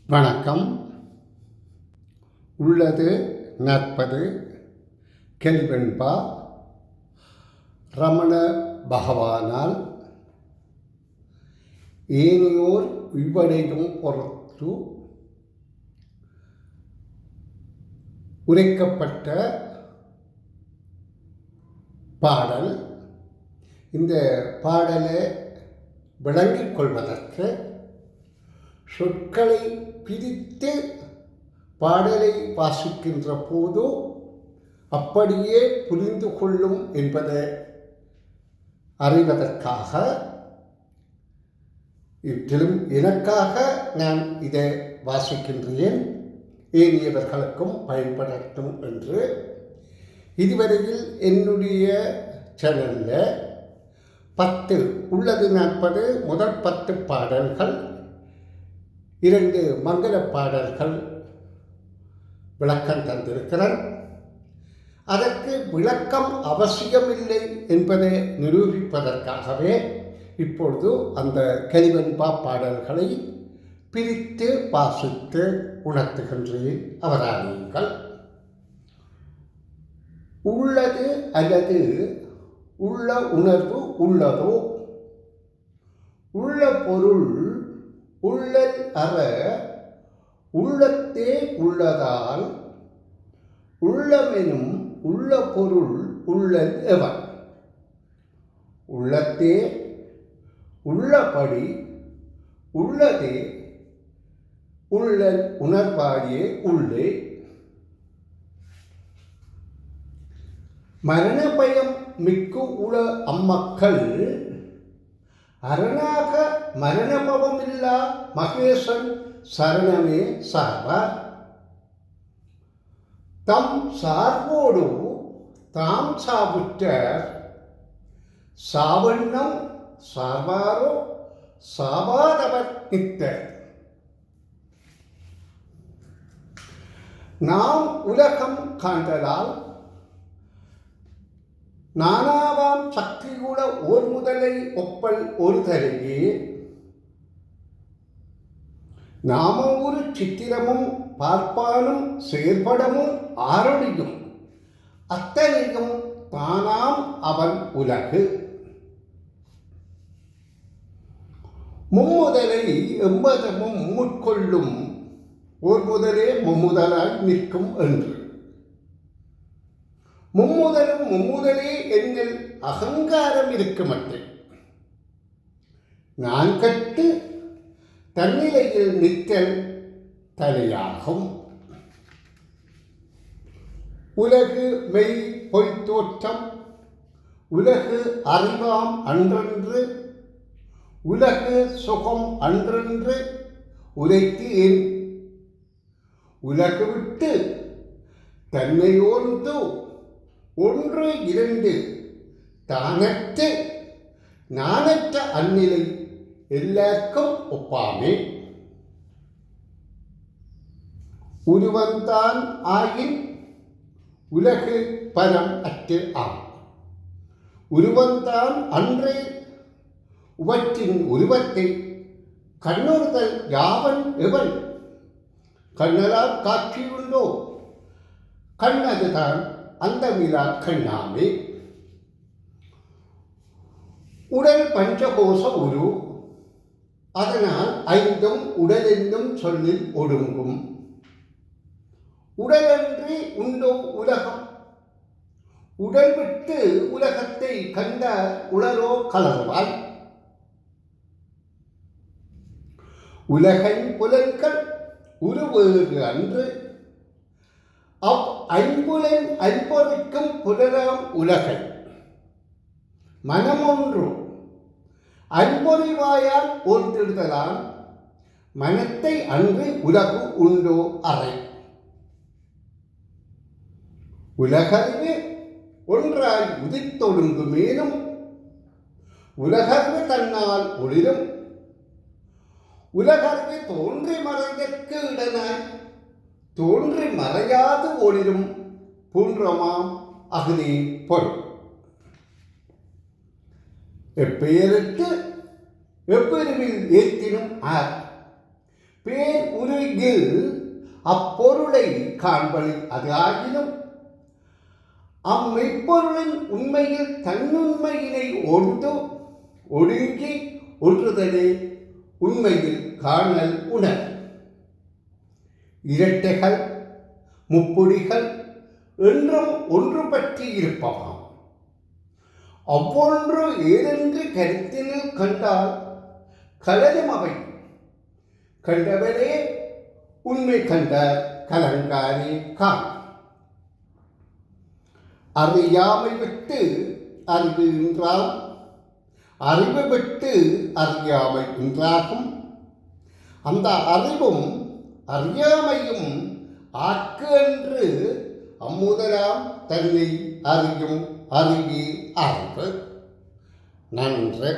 வணக்கம். உள்ளது நற்பது கெல்வெண்பா ரமண பகவானால் ஏனையோர் இவ்வடையும் பொறுத்து உரைக்கப்பட்ட பாடல். இந்த பாடலை விளங்கிக் கொள்வதற்கு சொற்களை பிரித்து பாடலை வாசிக்கின்ற போது அப்படியே புரிந்து கொள்ளும் என்பதை அறிவதற்காக இதிலும் எனக்காக நான் இதை வாசிக்கின்றேன், ஏனையவர்களுக்கும் பயன்படட்டும் என்று. இதுவரையில் என்னுடைய சேனலில் 10 உள்ளது நாற்பது முதல் 10 பாடல்கள், 2 மங்கள பாடல்கள் விளக்கம் தந்திருக்கிறேன். அதற்கு விளக்கம் அவசியமில்லை என்பதை நிரூபிப்பதற்காகவே இப்பொழுது அந்த கெல்வெண்பா பாடல்களை பிரித்து வாசித்து உணர்த்துகின்றேன். அவதானியுங்கள். உள்ளது அல்லது உள்ள உணர்வு உள்ளதோ, உள்ள பொருள் உள்ளல் அற உள்ளத்தே உள்ளதால் உள்ளமெனும் உள்ள பொருள் உள்ளல் எவன். உள்ளத்தே உள்ளபடி உள்ளதே உள்ளல் உணர்வாயே உள்ளே. மரண பயம் மிக்கு உள அம்மக்கள் அரணாக மரணபவமில்லா மகேசன் சரணமே சார்பார். தம் சார்போடு தாம் சாவுற்ற சாவண்ணம் சார்பாரோ சாவாதவர் நித்த. நாம் உலகம் காண்டலால் நானாவாம் சக்தியுள ஓர் முதலை ஒப்பல் ஒரு தரையே. நாம ஒரு சித்திரமும் பார்ப்பானும் செயற்படமும் ஆரொழியும் அத்தனையும் தானாம் அவன் உலகு. மும்முதலை எம்பதமும் முற்கொள்ளும் ஓர் முதலே மும்முதலாய் நிற்கும் என்று. மும்முதலும் மும்முதலே எங்கள் அகங்காரம் இருக்க மாட்டேன். நான் கட்டு தன்னிலையில் நிற்றல் தலையாகும். உலகு மெய் பொய்த்தோற்றம் உலகு அறிவாம் அன்றென்று உலகு சுகம் அன்றென்று உரைத்து ஏன். உலகு விட்டு தன்னையோர்ந்து ஒன்று இரண்டு தானற்ற நானற்ற அந்நிலை எல்லாருக்கும் ஒப்பாமே. உருவந்தான் ஆயின் உலகு பரம் அற்று ஆம். உருவந்தான் அன்றே உவற்றின் உருவத்தை கண்ணுறுதல் யாவன் எவன். கண்ணலால் காட்சியுண்டோ கண்ணதுதான் அந்த மிலா கண்ணாமே. உடல் பஞ்சகோச உரு, அதனால் ஐந்தும் உடல் என்னும் சொல்லில் ஒடுங்கும். உடலன்றி உண்டோ உலகம், உடல் விட்டு உலகத்தை கண்ட உளரோ கலர்வாய். உலகன் புலன்கள் உருவேறு அன்று அவ் ஐம்புலன் ஐம்பொறிக்கும் புலராம் உலகை. மனமொன்று ஐம்பொறிவாயால் ஓர்த்திடுதலால் மனத்தை அன்று உலகு உண்டோ அறை. உலகறிவு ஒன்றாய் உதித்தொடுங்கு மேலும் உலகறிவு தன்னால் ஒளிரும். உலகறிவு தோன்றி மறைந்தற்கு இடனாய் தோன்றி மறையாது ஒளிரும் பூன்றமாம் அகுதி பொருள். எப்பெயருக்கு எப்பெருவில் ஏற்றினும் ஆர் பேர் உருகில் அப்பொருளை காண்பது அது ஆகினும் அம்மெய்ப்பொருளின் உண்மையில் தன்னுண்மையினை ஒடுங்கி ஒன்றுதலே உண்மையில் காணல் உணர். இரட்டைகள் முப்பொடிகள் என்றும் ஒன்று பற்றி இருப்பவாம். அவ்வொன்று ஏதென்று கருத்தினில் கண்டால் கலரும் அவை கண்டவரே உண்மை கண்ட கலங்காரே காண். அறியாமை விட்டு அறிவு என்றால் அறிவு விட்டு அறியாமை என்றாகும். அந்த அறிவும் அறியாமையும் ஆக்கு என்று அம்முதலாம் தன்னை அறியும் அறிவே அறிவு. நன்று.